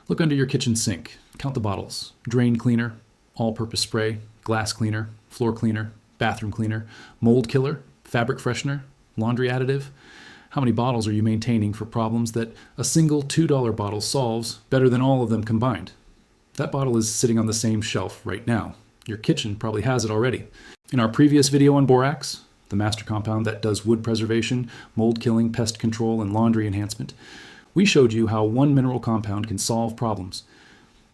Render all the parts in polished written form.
Look under your kitchen sink. Count the bottles. Drain cleaner, all-purpose spray, glass cleaner, floor cleaner, bathroom cleaner, mold killer, fabric freshener, laundry additive. How many bottles are you maintaining for problems that a single $2 bottle solves better than all of them combined? That bottle is sitting on the same shelf right now. Your kitchen probably has it already. In our previous video on borax, the master compound that does wood preservation, mold killing, pest control, and laundry enhancement, we showed you how one mineral compound can solve problems.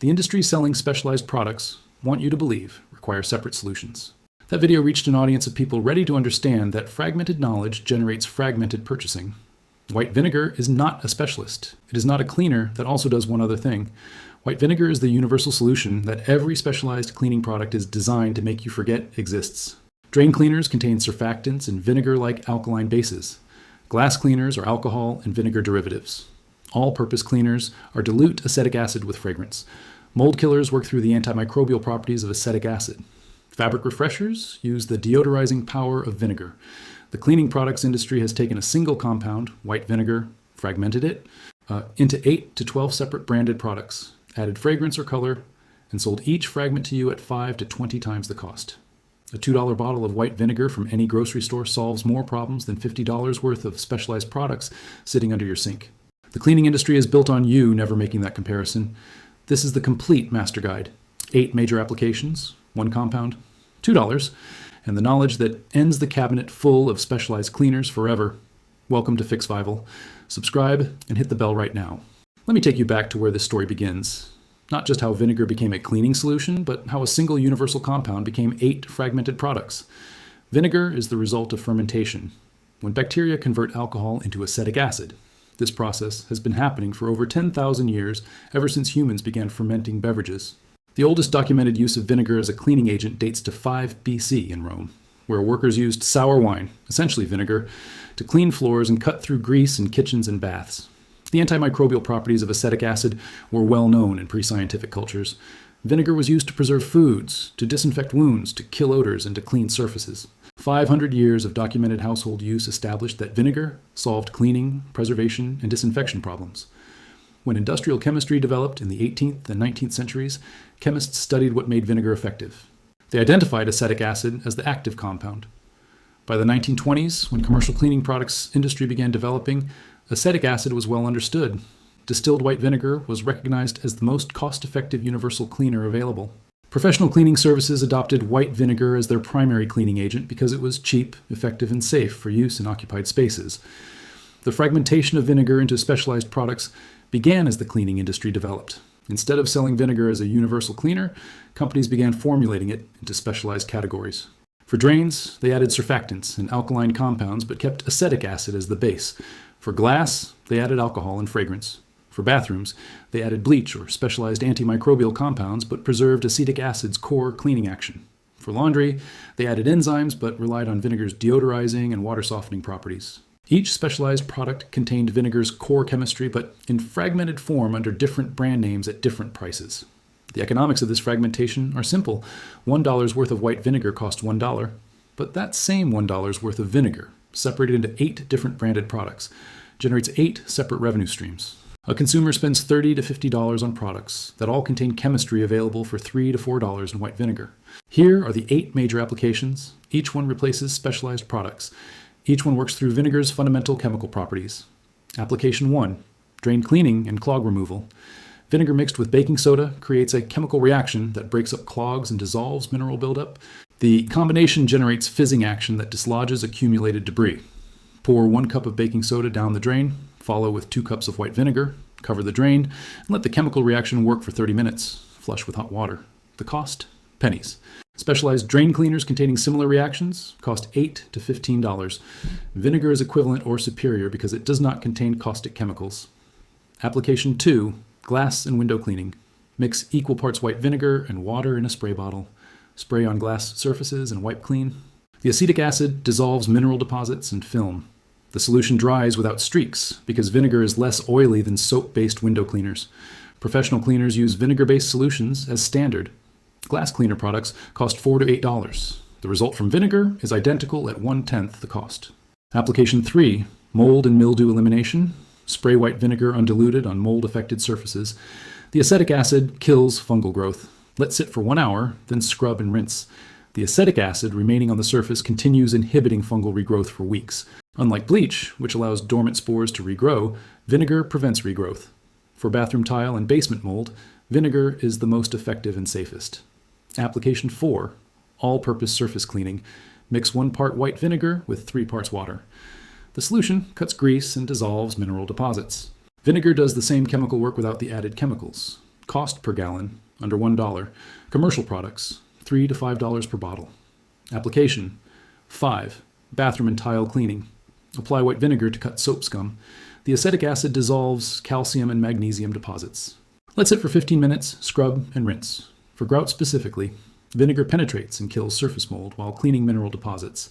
The industry selling specialized products want you to believe require separate solutions. That video reached an audience of people ready to understand that fragmented knowledge generates fragmented purchasing. White vinegar is not a specialist. It is not a cleaner that also does one other thing. White vinegar is the universal solution that every specialized cleaning product is designed to make you forget exists. Drain cleaners contain surfactants and vinegar-like alkaline bases. Glass cleaners are alcohol and vinegar derivatives. All-purpose cleaners are dilute acetic acid with fragrance. Mold killers work through the antimicrobial properties of acetic acid. Fabric refreshers use the deodorizing power of vinegar. The cleaning products industry has taken a single compound, white vinegar, fragmented it into 8 to 12 separate branded products, added fragrance or color, and sold each fragment to you at 5 to 20 times the cost. A $2 bottle of white vinegar from any grocery store solves more problems than $50 worth of specialized products sitting under your sink. The cleaning industry is built on you never making that comparison. This is the complete master guide. 8 major applications, 1 compound, $2, and the knowledge that ends the cabinet full of specialized cleaners forever. Welcome to Fixvival. Subscribe and hit the bell right now. Let me take you back to where this story begins. Not just how vinegar became a cleaning solution, but how a single universal compound became 8 fragmented products. Vinegar is the result of fermentation, when bacteria convert alcohol into acetic acid. This process has been happening for over 10,000 years, ever since humans began fermenting beverages. The oldest documented use of vinegar as a cleaning agent dates to 5 BC in Rome, where workers used sour wine, essentially vinegar, to clean floors and cut through grease in kitchens and baths. The antimicrobial properties of acetic acid were well known in pre-scientific cultures. Vinegar was used to preserve foods, to disinfect wounds, to kill odors, and to clean surfaces. 500 years of documented household use established that vinegar solved cleaning, preservation, and disinfection problems. When industrial chemistry developed in the 18th and 19th centuries, chemists studied what made vinegar effective. They identified acetic acid as the active compound. By the 1920s, when commercial cleaning products industry began developing, acetic acid was well understood. Distilled white vinegar was recognized as the most cost-effective universal cleaner available. Professional cleaning services adopted white vinegar as their primary cleaning agent because it was cheap, effective, and safe for use in occupied spaces. The fragmentation of vinegar into specialized products began as the cleaning industry developed. Instead of selling vinegar as a universal cleaner, companies began formulating it into specialized categories. For drains, they added surfactants and alkaline compounds but kept acetic acid as the base. For glass, they added alcohol and fragrance. For bathrooms, they added bleach or specialized antimicrobial compounds but preserved acetic acid's core cleaning action. For laundry, they added enzymes but relied on vinegar's deodorizing and water softening properties. Each specialized product contained vinegar's core chemistry but in fragmented form under different brand names at different prices. The economics of this fragmentation are simple. $1 worth of white vinegar cost $1, but that same $1 worth of vinegar, separated into 8 different branded products, generates 8 separate revenue streams. A consumer spends $30 to $50 on products that all contain chemistry available for $3 to $4 in white vinegar. Here are the 8 major applications. Each one replaces specialized products. Each one works through vinegar's fundamental chemical properties. Application 1, drain cleaning and clog removal. Vinegar mixed with baking soda creates a chemical reaction that breaks up clogs and dissolves mineral buildup. The combination generates fizzing action that dislodges accumulated debris. Pour 1 cup of baking soda down the drain, follow with 2 cups of white vinegar, cover the drain, and let the chemical reaction work for 30 minutes. Flush with hot water. The cost? Pennies. Specialized drain cleaners containing similar reactions cost $8 to $15. Vinegar is equivalent or superior because it does not contain caustic chemicals. Application 2, glass and window cleaning. Mix equal parts white vinegar and water in a spray bottle. Spray on glass surfaces and wipe clean. The acetic acid dissolves mineral deposits and film. The solution dries without streaks because vinegar is less oily than soap-based window cleaners. Professional cleaners use vinegar-based solutions as standard. Glass cleaner products cost $4 to $8. The result from vinegar is identical at 1/10 the cost. Application 3, mold and mildew elimination. Spray white vinegar undiluted on mold-affected surfaces. The acetic acid kills fungal growth. Let sit for 1 hour, then scrub and rinse. The acetic acid remaining on the surface continues inhibiting fungal regrowth for weeks. Unlike bleach, which allows dormant spores to regrow, vinegar prevents regrowth. For bathroom tile and basement mold, vinegar is the most effective and safest. Application 4. All-purpose surface cleaning. Mix 1 part white vinegar with 3 parts water. The solution cuts grease and dissolves mineral deposits. Vinegar does the same chemical work without the added chemicals. Cost per gallon, under $1. Commercial products, $3 to $5 per bottle. Application 5. Bathroom and tile cleaning. Apply white vinegar to cut soap scum. The acetic acid dissolves calcium and magnesium deposits. Let sit for 15 minutes, scrub, and rinse. For grout specifically, vinegar penetrates and kills surface mold while cleaning mineral deposits.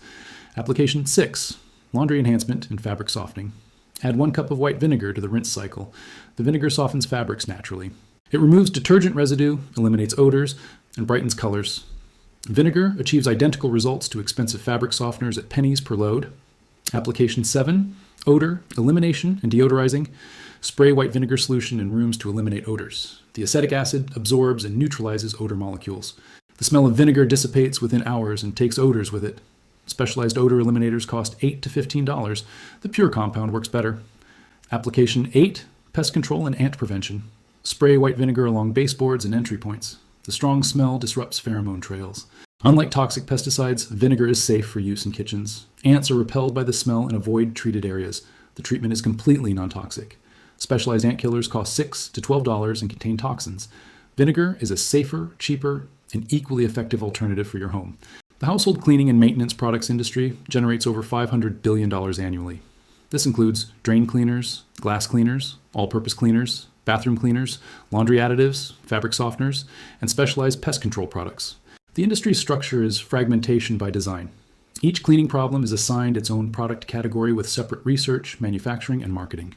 Application 6. Laundry enhancement and fabric softening. Add 1 cup of white vinegar to the rinse cycle. The vinegar softens fabrics naturally. It removes detergent residue, eliminates odors, and brightens colors. Vinegar achieves identical results to expensive fabric softeners at pennies per load. Application 7. Odor, elimination, and deodorizing. Spray white vinegar solution in rooms to eliminate odors. The acetic acid absorbs and neutralizes odor molecules. The smell of vinegar dissipates within hours and takes odors with it. Specialized odor eliminators cost $8 to $15. The pure compound works better. Application 8. Pest control and ant prevention. Spray white vinegar along baseboards and entry points. The strong smell disrupts pheromone trails. Unlike toxic pesticides, vinegar is safe for use in kitchens. Ants are repelled by the smell and avoid treated areas. The treatment is completely non-toxic. Specialized ant killers cost $6 to $12 and contain toxins. Vinegar is a safer, cheaper, and equally effective alternative for your home. The household cleaning and maintenance products industry generates over $500 billion annually. This includes drain cleaners, glass cleaners, all-purpose cleaners, bathroom cleaners, laundry additives, fabric softeners, and specialized pest control products. The industry's structure is fragmentation by design. Each cleaning problem is assigned its own product category with separate research, manufacturing, and marketing.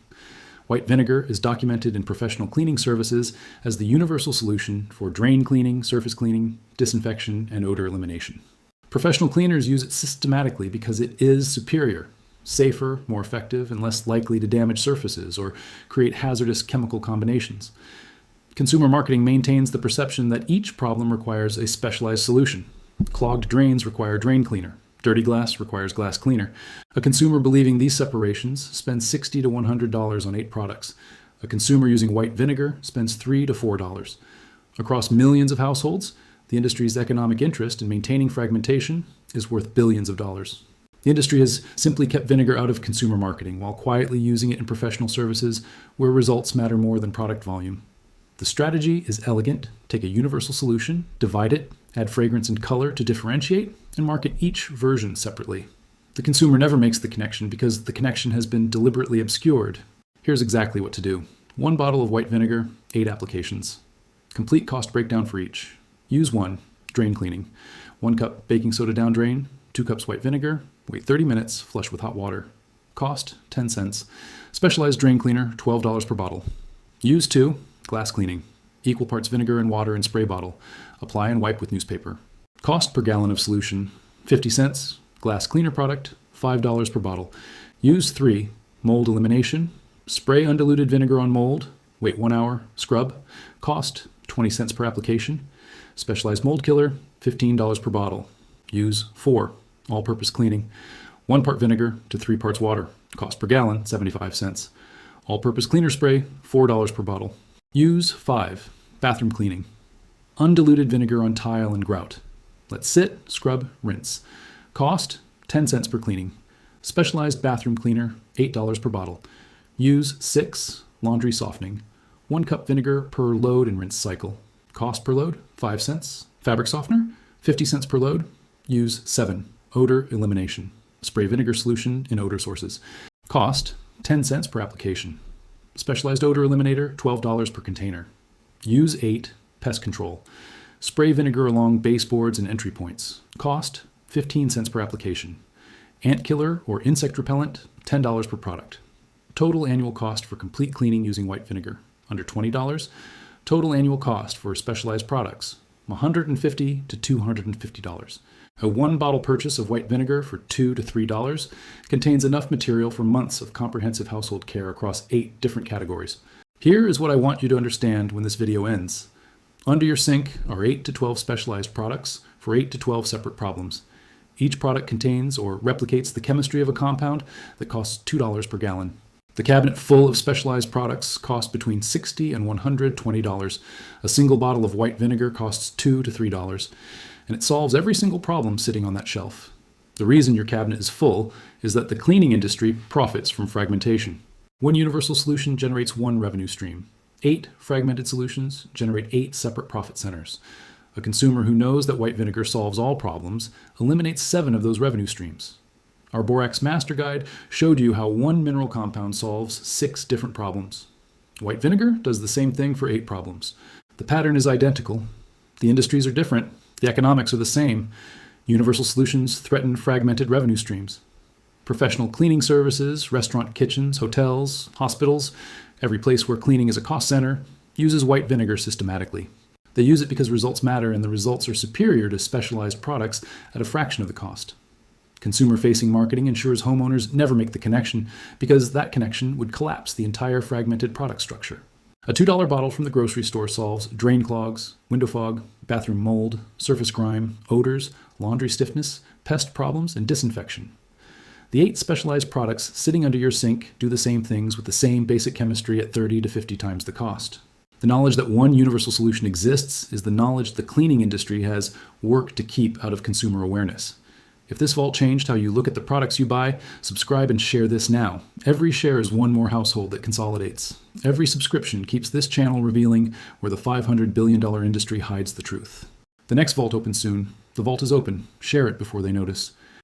White vinegar is documented in professional cleaning services as the universal solution for drain cleaning, surface cleaning, disinfection, and odor elimination. Professional cleaners use it systematically because it is superior, safer, more effective, and less likely to damage surfaces or create hazardous chemical combinations. Consumer marketing maintains the perception that each problem requires a specialized solution. Clogged drains require drain cleaner. Dirty glass requires glass cleaner. A consumer believing these separations spends $60 to $100 on 8 products. A consumer using white vinegar spends $3 to $4. Across millions of households, the industry's economic interest in maintaining fragmentation is worth billions of dollars. The industry has simply kept vinegar out of consumer marketing while quietly using it in professional services where results matter more than product volume. The strategy is elegant. Take a universal solution, divide it, add fragrance and color to differentiate, and market each version separately. The consumer never makes the connection because the connection has been deliberately obscured. Here's exactly what to do. 1 bottle of white vinegar, 8 applications. Complete cost breakdown for each. Use 1, drain cleaning. 1 cup baking soda down drain, 2 cups white vinegar, wait 30 minutes, flush with hot water. Cost, 10 cents. Specialized drain cleaner, $12 per bottle. Use 2, glass cleaning. Equal parts vinegar and water in spray bottle. Apply and wipe with newspaper. Cost per gallon of solution, 50 cents. Glass cleaner product, $5 per bottle. Use 3, mold elimination. Spray undiluted vinegar on mold. Wait 1 hour, scrub. Cost, 20 cents per application. Specialized mold killer, $15 per bottle. Use 4, all-purpose cleaning. 1 part vinegar to 3 parts water. Cost per gallon, 75 cents. All-purpose cleaner spray, $4 per bottle. Use 5, bathroom cleaning. Undiluted vinegar on tile and grout. Let sit, scrub, rinse. Cost, 10 cents per cleaning. Specialized bathroom cleaner, $8 per bottle. Use 6, laundry softening. 1 cup vinegar per load and rinse cycle. Cost per load, 5 cents. Fabric softener, 50 cents per load. Use 7, odor elimination. Spray vinegar solution in odor sources. Cost, 10 cents per application. Specialized odor eliminator, $12 per container. Use 8, pest control. Spray vinegar along baseboards and entry points. Cost, 15 cents per application. Ant killer or insect repellent, $10 per product. Total annual cost for complete cleaning using white vinegar, under $20. Total annual cost for specialized products, $150 to $250. A 1 bottle purchase of white vinegar for $2 to $3 contains enough material for months of comprehensive household care across 8 different categories. Here is what I want you to understand when this video ends. Under your sink are 8 to 12 specialized products for 8 to 12 separate problems. Each product contains or replicates the chemistry of a compound that costs $2 per gallon. The cabinet full of specialized products costs between $60 and $120. A single bottle of white vinegar costs $2 to $3, and it solves every single problem sitting on that shelf. The reason your cabinet is full is that the cleaning industry profits from fragmentation. One universal solution generates one revenue stream. 8 fragmented solutions generate 8 separate profit centers. A consumer who knows that white vinegar solves all problems eliminates 7 of those revenue streams. Our Borax Master Guide showed you how one mineral compound solves 6 different problems. White vinegar does the same thing for 8 problems. The pattern is identical. The industries are different. The economics are the same. Universal solutions threaten fragmented revenue streams. Professional cleaning services, restaurant kitchens, hotels, hospitals, every place where cleaning is a cost center, uses white vinegar systematically. They use it because results matter and the results are superior to specialized products at a fraction of the cost. Consumer-facing marketing ensures homeowners never make the connection because that connection would collapse the entire fragmented product structure. A $2 bottle from the grocery store solves drain clogs, window fog, bathroom mold, surface grime, odors, laundry stiffness, pest problems, and disinfection. The 8 specialized products sitting under your sink do the same things with the same basic chemistry at 30 to 50 times the cost. The knowledge that one universal solution exists is the knowledge the cleaning industry has worked to keep out of consumer awareness. If this vault changed how you look at the products you buy, subscribe and share this now. Every share is one more household that consolidates. Every subscription keeps this channel revealing where the $500 billion industry hides the truth. The next vault opens soon. The vault is open. Share it before they notice.